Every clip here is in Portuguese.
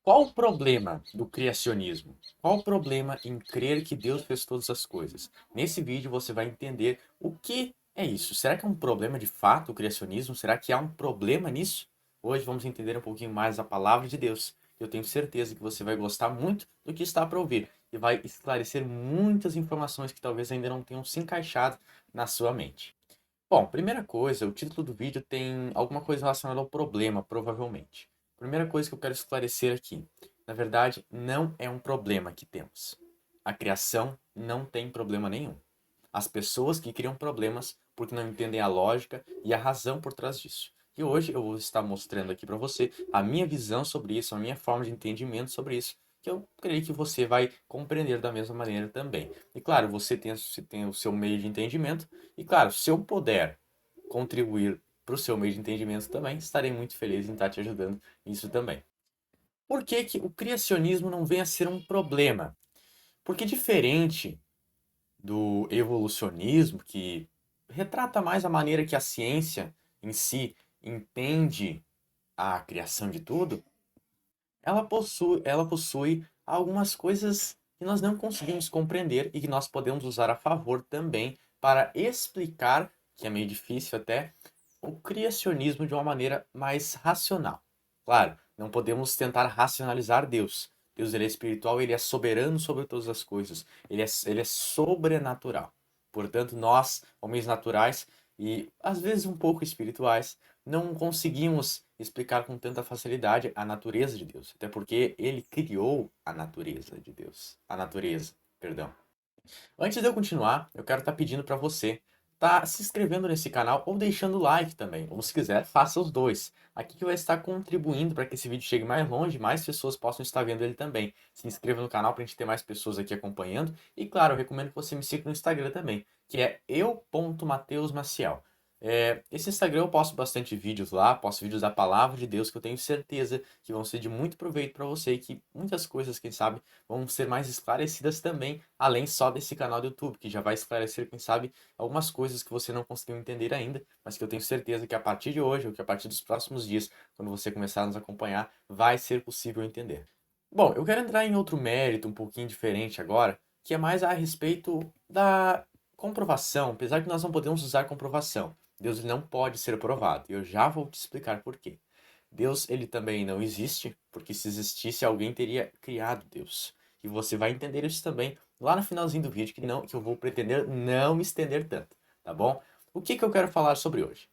Qual o problema do criacionismo? Qual o problema em crer que Deus fez todas as coisas? Nesse vídeo você vai entender o que é isso. Será que é um problema de fato o criacionismo? Será que há um problema nisso? Hoje vamos entender um pouquinho mais a palavra de Deus. Eu tenho certeza que você vai gostar muito do que está para ouvir e vai esclarecer muitas informações que talvez ainda não tenham se encaixado na sua mente. Bom, primeira coisa, o título do vídeo tem alguma coisa relacionada ao problema, provavelmente. Primeira coisa que eu quero esclarecer aqui. Na verdade, não é um problema que temos. A criação não tem problema nenhum. As pessoas que criam problemas porque não entendem a lógica e a razão por trás disso. E hoje eu vou estar mostrando aqui para você a minha visão sobre isso, a minha forma de entendimento sobre isso, que eu creio que você vai compreender da mesma maneira também. E claro, você tem o seu meio de entendimento, e claro, se eu puder contribuir para o seu meio de entendimento também, estarei muito feliz em estar te ajudando nisso também. Por que que o criacionismo não vem a ser um problema? Porque diferente do evolucionismo, que retrata mais a maneira que a ciência em si entende a criação de tudo, ela possui algumas coisas que nós não conseguimos compreender e que nós podemos usar a favor também para explicar, que é meio difícil até, o criacionismo de uma maneira mais racional. Claro, não podemos tentar racionalizar Deus. Deus ele é espiritual, ele é soberano sobre todas as coisas. Ele é sobrenatural. Portanto, nós, homens naturais e às vezes um pouco espirituais, não conseguimos explicar com tanta facilidade a natureza de Deus. Até porque ele criou a natureza de Deus. A natureza, perdão. Antes de eu continuar, eu quero estar pedindo para você estar se inscrevendo nesse canal ou deixando o like também. Ou se quiser, faça os dois. Aqui que vai estar contribuindo para que esse vídeo chegue mais longe e mais pessoas possam estar vendo ele também. Se inscreva no canal para a gente ter mais pessoas aqui acompanhando. E claro, eu recomendo que você me siga no Instagram também, que é eu.mateusmaciel. Esse Instagram eu posto bastante vídeos lá, posto vídeos da palavra de Deus que eu tenho certeza que vão ser de muito proveito para você e que muitas coisas, quem sabe, vão ser mais esclarecidas também, além só desse canal do YouTube, que já vai esclarecer, quem sabe, algumas coisas que você não conseguiu entender ainda, mas que eu tenho certeza que a partir de hoje, ou que a partir dos próximos dias, quando você começar a nos acompanhar, vai ser possível entender. Bom, eu quero entrar em outro mérito um pouquinho diferente agora, que é mais a respeito da comprovação, apesar que nós não podemos usar comprovação. Deus ele não pode ser provado, e eu já vou te explicar por quê. Deus ele também não existe, porque se existisse alguém teria criado Deus. E você vai entender isso também lá no finalzinho do vídeo, que eu vou pretender não me estender tanto, tá bom? O que que eu quero falar sobre hoje?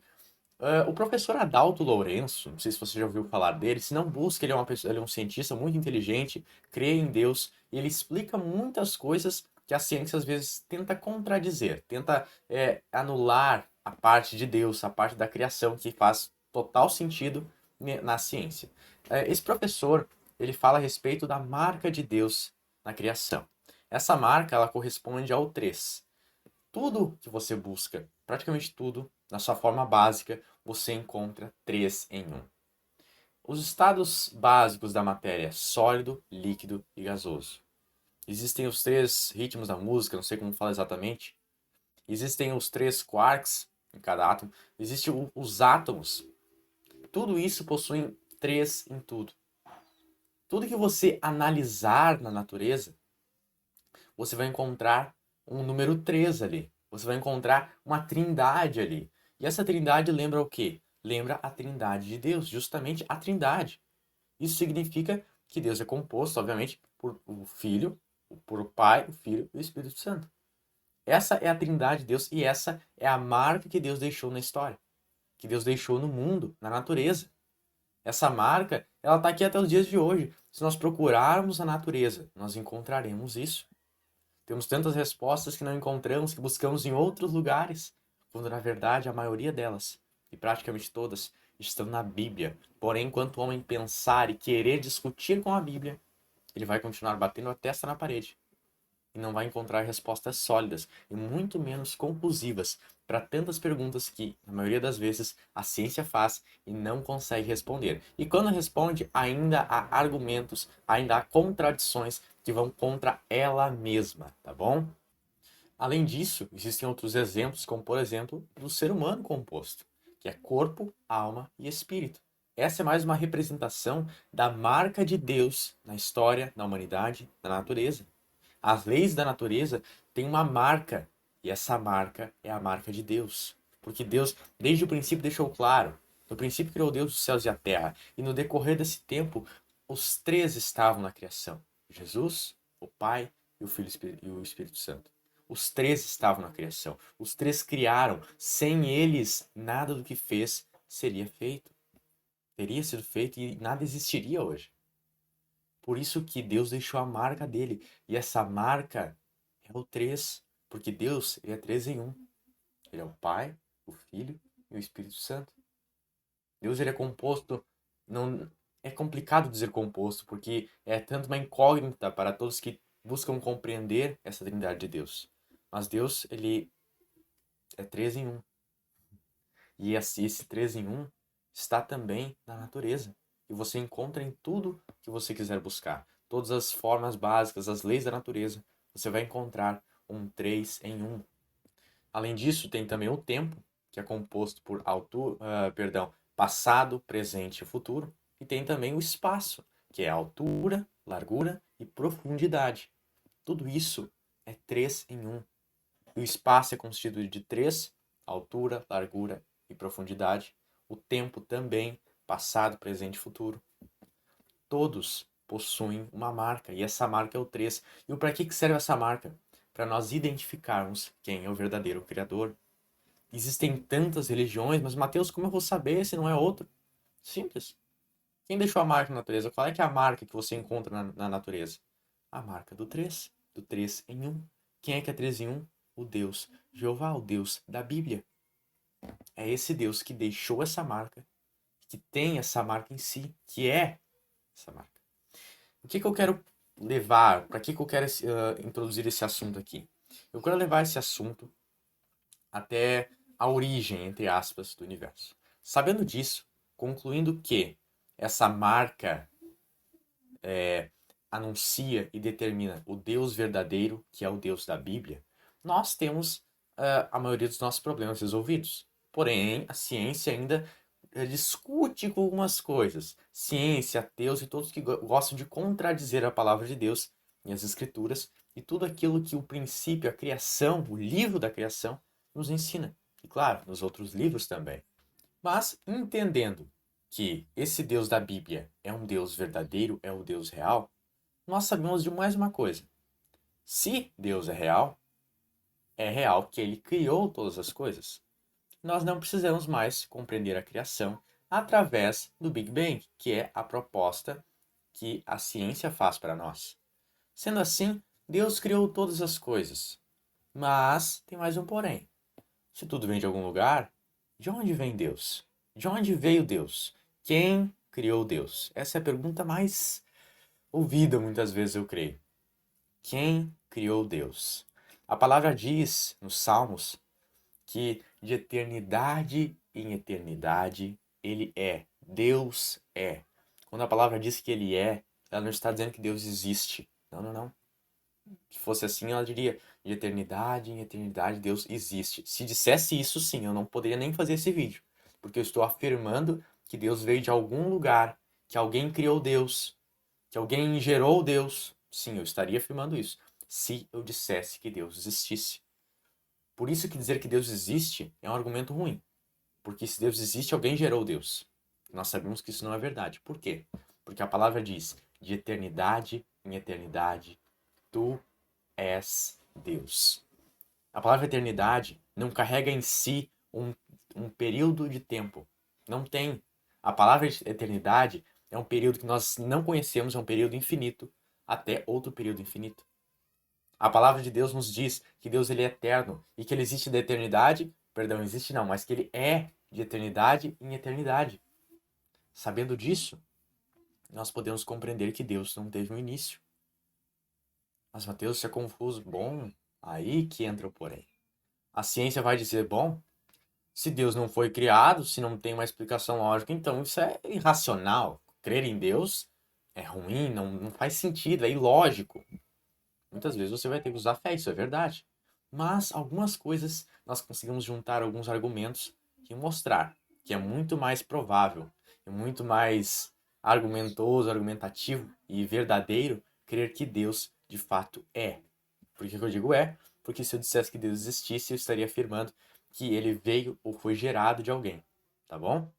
O professor Adalto Lourenço, não sei se você já ouviu falar dele, se não busca, ele é uma pessoa, ele é um cientista muito inteligente, crê em Deus, e ele explica muitas coisas que a ciência às vezes tenta contradizer, tenta anular a parte de Deus, a parte da criação, que faz total sentido na ciência. Esse professor, ele fala a respeito da marca de Deus na criação. Essa marca, ela corresponde ao 3. Tudo que você busca, praticamente tudo, na sua forma básica, você encontra 3 em um. Os estados básicos da matéria: sólido, líquido e gasoso. Existem os 3 ritmos da música, não sei como fala exatamente. Existem os 3 quarks em cada átomo. Existem os átomos. Tudo isso possui 3 em tudo. Tudo que você analisar na natureza, você vai encontrar um número 3 ali. Você vai encontrar uma trindade ali. E essa trindade lembra o quê? Lembra a trindade de Deus, justamente a trindade. Isso significa que Deus é composto, obviamente, por o Filho, por o Pai, o Filho e o Espírito Santo. Essa é a trindade de Deus e essa é a marca que Deus deixou na história, que Deus deixou no mundo, na natureza. Essa marca, ela está aqui até os dias de hoje. Se nós procurarmos a natureza, nós encontraremos isso. Temos tantas respostas que não encontramos, que buscamos em outros lugares, quando na verdade a maioria delas, e praticamente todas, estão na Bíblia. Porém, enquanto o homem pensar e querer discutir com a Bíblia, ele vai continuar batendo a testa na parede e não vai encontrar respostas sólidas e muito menos conclusivas para tantas perguntas que, na maioria das vezes, a ciência faz e não consegue responder. E quando responde, ainda há argumentos, ainda há contradições que vão contra ela mesma, tá bom? Além disso, existem outros exemplos, como por exemplo, do ser humano composto, que é corpo, alma e espírito. Essa é mais uma representação da marca de Deus na história, na humanidade, na natureza. As leis da natureza têm uma marca, e essa marca é a marca de Deus. Porque Deus, desde o princípio, deixou claro: no princípio criou Deus os céus e a terra, e no decorrer desse tempo, os três estavam na criação: Jesus, o Pai e o Filho e o Espírito Santo. Os três estavam na criação. Os três criaram. Sem eles, nada do que fez seria feito. Teria sido feito e nada existiria hoje. Por isso que Deus deixou a marca dele. E essa marca é o três. Porque Deus, ele é três em um. Ele é o Pai, o Filho e o Espírito Santo. Deus, ele é composto. Não é complicado dizer composto, porque é tanto uma incógnita para todos que buscam compreender essa trindade de Deus. Mas Deus, ele é três em um. E esse três em um está também na natureza. E você encontra em tudo que você quiser buscar. Todas as formas básicas, as leis da natureza, você vai encontrar um 3 em um. Além disso, tem também o tempo, que é composto por passado, presente e futuro. E tem também o espaço, que é altura, largura e profundidade. Tudo isso é 3 em um. E o espaço é constituído de 3: altura, largura e profundidade. O tempo também, passado, presente e futuro. Todos possuem uma marca, e essa marca é o 3. E para que serve essa marca? Para nós identificarmos quem é o verdadeiro Criador. Existem tantas religiões, mas Mateus, como eu vou saber se não é outro? Simples. Quem deixou a marca na natureza? Qual é que é a marca que você encontra na natureza? A marca do 3. Do 3 em um. Quem é que é 3 em um? O Deus Jeová, o Deus da Bíblia. É esse Deus que deixou essa marca, que tem essa marca em si, que é essa marca. O que eu quero levar, para que eu quero introduzir esse assunto aqui? Eu quero levar esse assunto até a origem, entre aspas, do universo. Sabendo disso, concluindo que essa marca anuncia e determina o Deus verdadeiro, que é o Deus da Bíblia, nós temos a maioria dos nossos problemas resolvidos. Porém, a ciência ainda discute com algumas coisas. Ciência, ateus e todos que gostam de contradizer a palavra de Deus e as Escrituras e tudo aquilo que o princípio, a criação, o livro da criação nos ensina. E claro, nos outros livros também. Mas entendendo que esse Deus da Bíblia é um Deus verdadeiro, é o Deus real, nós sabemos de mais uma coisa. Se Deus é real que ele criou todas as coisas. Nós não precisamos mais compreender a criação através do Big Bang, que é a proposta que a ciência faz para nós. Sendo assim, Deus criou todas as coisas. Mas tem mais um porém. Se tudo vem de algum lugar, de onde vem Deus? De onde veio Deus? Quem criou Deus? Essa é a pergunta mais ouvida muitas vezes, eu creio. Quem criou Deus? A palavra diz nos Salmos que de eternidade em eternidade ele é. Deus é. Quando a palavra diz que ele é, ela não está dizendo que Deus existe. Não, não, não. Se fosse assim, ela diria: de eternidade em eternidade Deus existe. Se dissesse isso, sim, eu não poderia nem fazer esse vídeo. Porque eu estou afirmando que Deus veio de algum lugar, que alguém criou Deus, que alguém gerou Deus. Sim, eu estaria afirmando isso. Se eu dissesse que Deus existisse. Por isso que dizer que Deus existe é um argumento ruim. Porque se Deus existe, alguém gerou Deus. Nós sabemos que isso não é verdade. Por quê? Porque a palavra diz: de eternidade em eternidade, tu és Deus. A palavra eternidade não carrega em si um período de tempo. Não tem. A palavra eternidade é um período que nós não conhecemos, é um período infinito, até outro período infinito. A palavra de Deus nos diz que Deus ele é eterno e que ele existe da eternidade, perdão, existe não, mas que ele é de eternidade em eternidade. Sabendo disso, nós podemos compreender que Deus não teve um início. Mas Mateus, isso é confuso. Bom, aí que entra o porém. A ciência vai dizer, bom, se Deus não foi criado, se não tem uma explicação lógica, então isso é irracional. Crer em Deus é ruim, não faz sentido, é ilógico. Muitas vezes você vai ter que usar fé, isso é verdade. Mas algumas coisas nós conseguimos juntar alguns argumentos e mostrar que é muito mais provável É muito mais argumentoso, argumentativo e verdadeiro crer que Deus de fato é. Por que eu digo é? Porque se eu dissesse que Deus existisse, eu estaria afirmando que ele veio ou foi gerado de alguém, tá bom?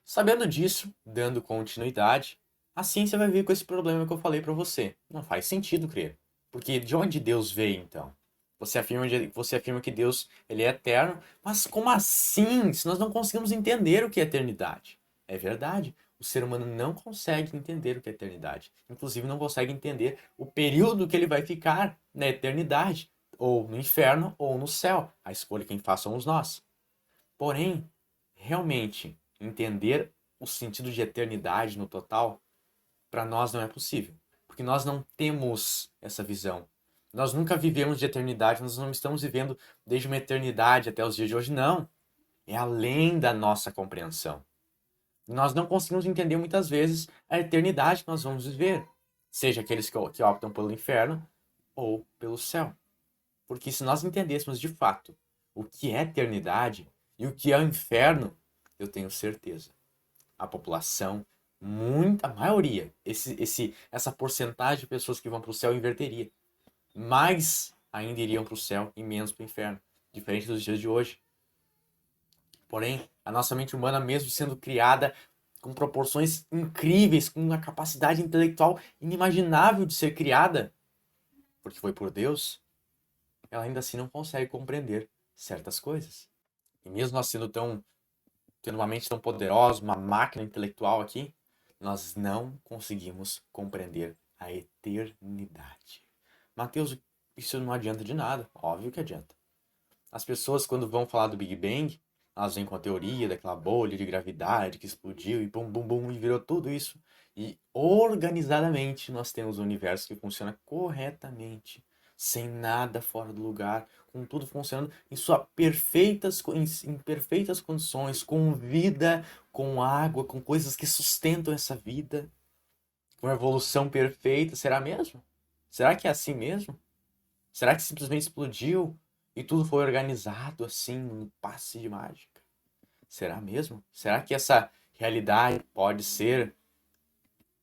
Sabendo disso, dando continuidade, a ciência vai vir com esse problema que eu falei para você. Não faz sentido crer. Porque de onde Deus veio então? Você afirma que Deus ele é eterno, mas como assim? Se nós não conseguimos entender o que é eternidade. É verdade. O ser humano não consegue entender o que é eternidade. Inclusive não consegue entender o período que ele vai ficar na eternidade, ou no inferno ou no céu. A escolha quem faz somos nós. Porém, realmente entender o sentido de eternidade no total, para nós não é possível, porque nós não temos essa visão. Nós nunca vivemos de eternidade, nós não estamos vivendo desde uma eternidade até os dias de hoje, não. É além da nossa compreensão. Nós não conseguimos entender muitas vezes a eternidade que nós vamos viver, seja aqueles que optam pelo inferno ou pelo céu. Porque se nós entendêssemos de fato o que é eternidade e o que é o inferno, eu tenho certeza. A população, a maioria, essa porcentagem de pessoas que vão para o céu inverteria. Mais ainda iriam para o céu e menos para o inferno. Diferente dos dias de hoje. Porém, a nossa mente humana, mesmo sendo criada com proporções incríveis, com uma capacidade intelectual inimaginável de ser criada, porque foi por Deus, ela ainda assim não consegue compreender certas coisas. E mesmo nós tendo uma mente tão poderosa, uma máquina intelectual aqui, nós não conseguimos compreender a eternidade. Mateus, isso não adianta de nada. Óbvio que adianta. As pessoas, quando vão falar do Big Bang, elas vêm com a teoria daquela bolha de gravidade que explodiu e bum, bum, bum, e virou tudo isso. E organizadamente nós temos um universo que funciona corretamente, sem nada fora do lugar, com tudo funcionando em perfeitas condições, com vida, com água, com coisas que sustentam essa vida, com uma evolução perfeita. Será mesmo? Será que é assim mesmo? Será que simplesmente explodiu e tudo foi organizado assim, num passe de mágica? Será mesmo? Será que essa realidade pode ser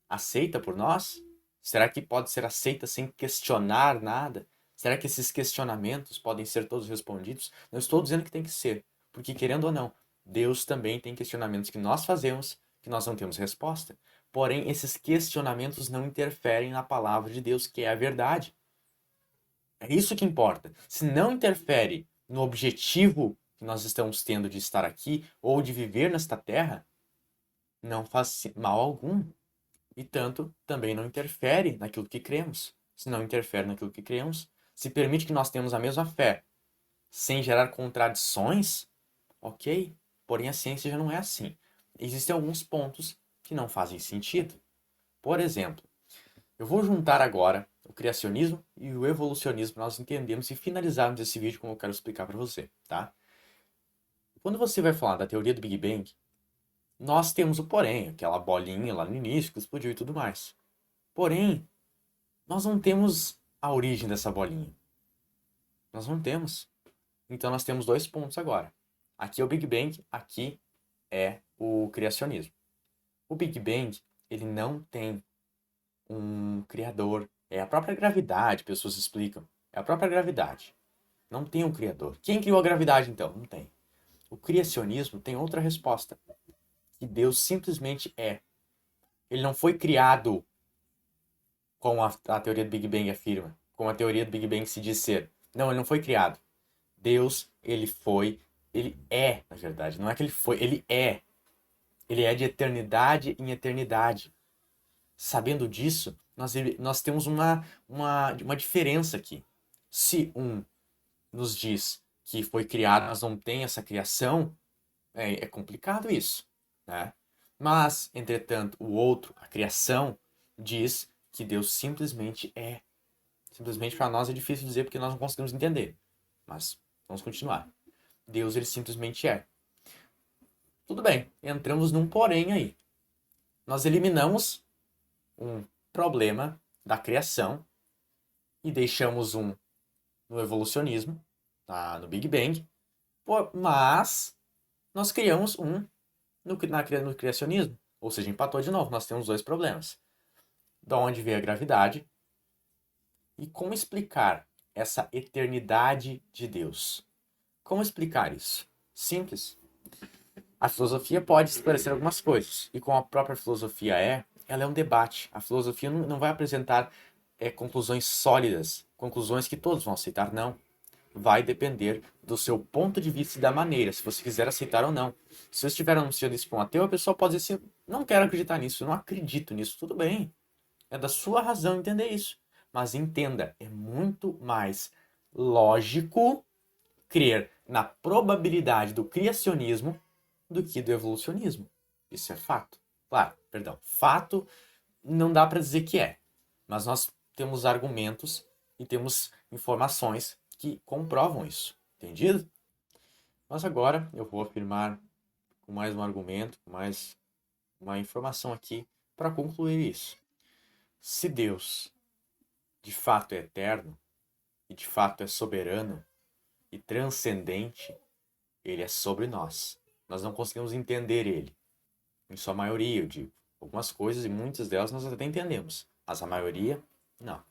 aceita por nós? Será que pode ser aceita sem questionar nada? Será que esses questionamentos podem ser todos respondidos? Não estou dizendo que tem que ser, porque querendo ou não, Deus também tem questionamentos que nós fazemos que nós não temos resposta. Porém, esses questionamentos não interferem na palavra de Deus, que é a verdade. É isso que importa. Se não interfere no objetivo que nós estamos tendo de estar aqui ou de viver nesta terra, não faz mal algum. E tanto também não interfere naquilo que cremos. Se não interfere naquilo que cremos, se permite que nós tenhamos a mesma fé sem gerar contradições, ok. Porém, a ciência já não é assim. Existem alguns pontos que não fazem sentido. Por exemplo, eu vou juntar agora o criacionismo e o evolucionismo para nós entendermos e finalizarmos esse vídeo como eu quero explicar para você, tá? Quando você vai falar da teoria do Big Bang, nós temos o porém, aquela bolinha lá no início que explodiu e tudo mais. Porém, nós não temos a origem dessa bolinha. Nós não temos. Então nós temos dois pontos agora. Aqui é o Big Bang, aqui é o criacionismo. O Big Bang, ele não tem um criador. É a própria gravidade, pessoas explicam. É a própria gravidade. Não tem um criador. Quem criou a gravidade então? Não tem. O criacionismo tem outra resposta. Que Deus simplesmente é. Ele não foi criado como a teoria do Big Bang afirma. Como a teoria do Big Bang se diz ser. Não, ele não foi criado. Deus, ele foi. Ele é, na verdade. Não é que ele foi, ele é. Ele é de eternidade em eternidade. Sabendo disso, nós temos uma diferença aqui. Se um nos diz que foi criado, mas não tem essa criação, é complicado isso, né? Mas, entretanto, o outro, a criação, diz que Deus simplesmente é. Simplesmente para nós é difícil dizer porque nós não conseguimos entender. Mas vamos continuar. Deus, ele simplesmente é. Tudo bem, entramos num porém aí. Nós eliminamos um problema da criação e deixamos um no evolucionismo, tá? No Big Bang, mas nós criamos um no criacionismo. Ou seja, empatou de novo, nós temos dois problemas. Da onde veio a gravidade e como explicar essa eternidade de Deus. Como explicar isso? Simples. A filosofia pode esclarecer algumas coisas, e como a própria filosofia ela é um debate. A filosofia não vai apresentar conclusões sólidas, conclusões que todos vão aceitar, não. Vai depender do seu ponto de vista e da maneira, se você quiser aceitar ou não. Se eu estiver anunciando isso para um ateu, a pessoa pode dizer assim, não quero acreditar nisso, eu não acredito nisso, tudo bem. É da sua razão entender isso. Mas entenda, é muito mais lógico crer na probabilidade do criacionismo do que do evolucionismo. Isso é fato. Claro, perdão. Fato não dá para dizer que é, mas nós temos argumentos e temos informações que comprovam isso. Entendido? Mas agora eu vou afirmar com mais um argumento, com mais uma informação aqui para concluir isso. Se Deus de fato é eterno e de fato é soberano e transcendente, ele é sobre nós. Nós não conseguimos entender ele. Em sua maioria, eu digo. Algumas coisas e muitas delas nós até entendemos, mas a maioria, não.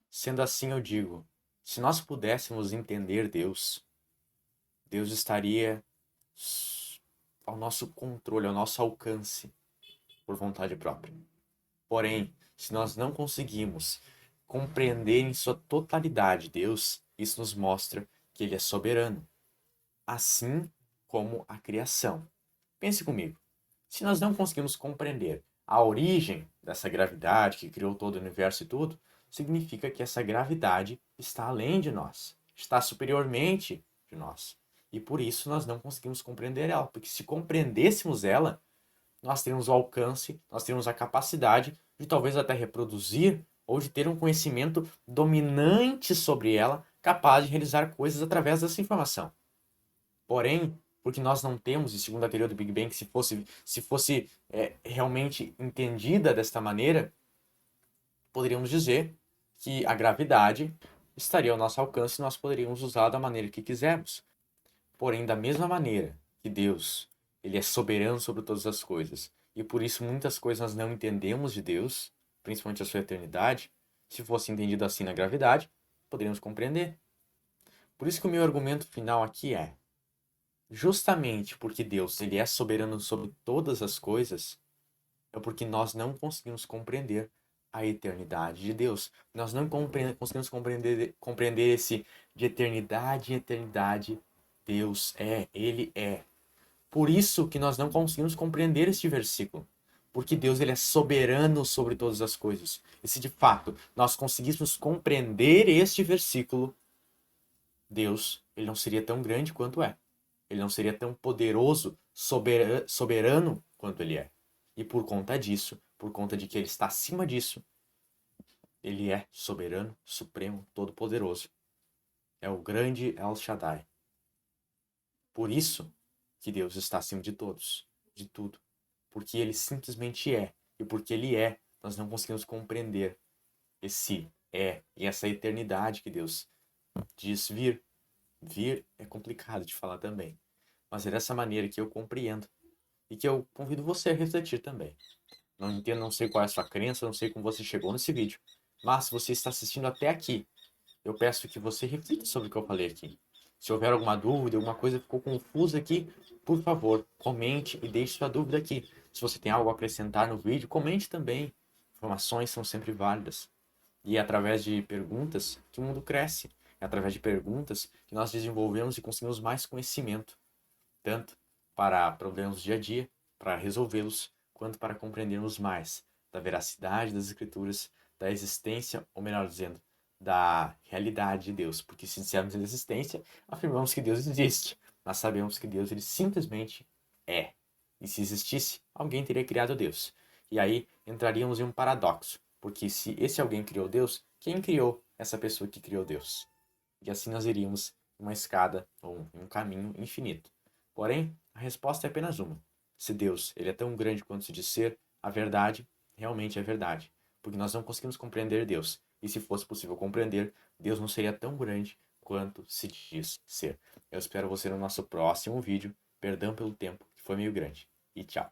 Sendo assim, eu digo, se nós pudéssemos entender Deus, Deus estaria ao nosso controle, ao nosso alcance, por vontade própria. Porém, se nós não conseguimos compreender em sua totalidade Deus, isso nos mostra que ele é soberano, assim como a criação. Pense comigo. Se nós não conseguimos compreender a origem dessa gravidade que criou todo o universo e tudo, significa que essa gravidade está além de nós, está superiormente de nós. E por isso nós não conseguimos compreender ela, porque se compreendêssemos ela, nós teríamos o alcance, nós teríamos a capacidade de talvez até reproduzir ou de ter um conhecimento dominante sobre ela, capaz de realizar coisas através dessa informação. Porém, porque nós não temos, e segundo a teoria do Big Bang, se fosse realmente entendida desta maneira, poderíamos dizer que a gravidade estaria ao nosso alcance e nós poderíamos usá-la da maneira que quisermos. Porém, da mesma maneira que Deus, ele é soberano sobre todas as coisas, e por isso muitas coisas nós não entendemos de Deus, principalmente a sua eternidade, se fosse entendido assim na gravidade, poderíamos compreender. Por isso que o meu argumento final aqui é: justamente porque Deus ele é soberano sobre todas as coisas, é porque nós não conseguimos compreender a eternidade de Deus. Nós não conseguimos compreender esse de eternidade em eternidade. Deus é, Ele é. Por isso que nós não conseguimos compreender este versículo. Porque Deus ele é soberano sobre todas as coisas. E se de fato nós conseguíssemos compreender este versículo, Deus ele não seria tão grande quanto é. Ele não seria tão poderoso, soberano quanto ele é. E por conta disso, por conta de que ele está acima disso, ele é soberano, supremo, todo-poderoso. É o grande El Shaddai. Por isso que Deus está acima de todos, de tudo. Porque ele simplesmente é. E porque ele é, nós não conseguimos compreender esse é e essa eternidade que Deus diz vir. Vir é complicado de falar também. Mas é dessa maneira que eu compreendo e que eu convido você a refletir também. Não entendo, não sei qual é a sua crença, não sei como você chegou nesse vídeo, mas se você está assistindo até aqui, eu peço que você reflita sobre o que eu falei aqui. Se houver alguma dúvida, alguma coisa ficou confusa aqui, por favor, comente e deixe sua dúvida aqui. Se você tem algo a acrescentar no vídeo, comente também. Informações são sempre válidas. E é através de perguntas que o mundo cresce. É através de perguntas que nós desenvolvemos e conseguimos mais conhecimento, tanto para problemas do dia a dia, para resolvê-los, quanto para compreendermos mais da veracidade das Escrituras, da existência, ou melhor dizendo, da realidade de Deus. Porque se dissermos a existência, afirmamos que Deus existe, mas sabemos que Deus ele simplesmente é. E se existisse, alguém teria criado Deus. E aí entraríamos em um paradoxo, porque se esse alguém criou Deus, quem criou essa pessoa que criou Deus? E assim nós iríamos uma escada ou um caminho infinito. Porém, a resposta é apenas uma. Se Deus ele é tão grande quanto se diz ser, a verdade realmente é verdade. Porque nós não conseguimos compreender Deus. E se fosse possível compreender, Deus não seria tão grande quanto se diz ser. Eu espero você no nosso próximo vídeo. Perdão pelo tempo, que foi meio grande. E tchau.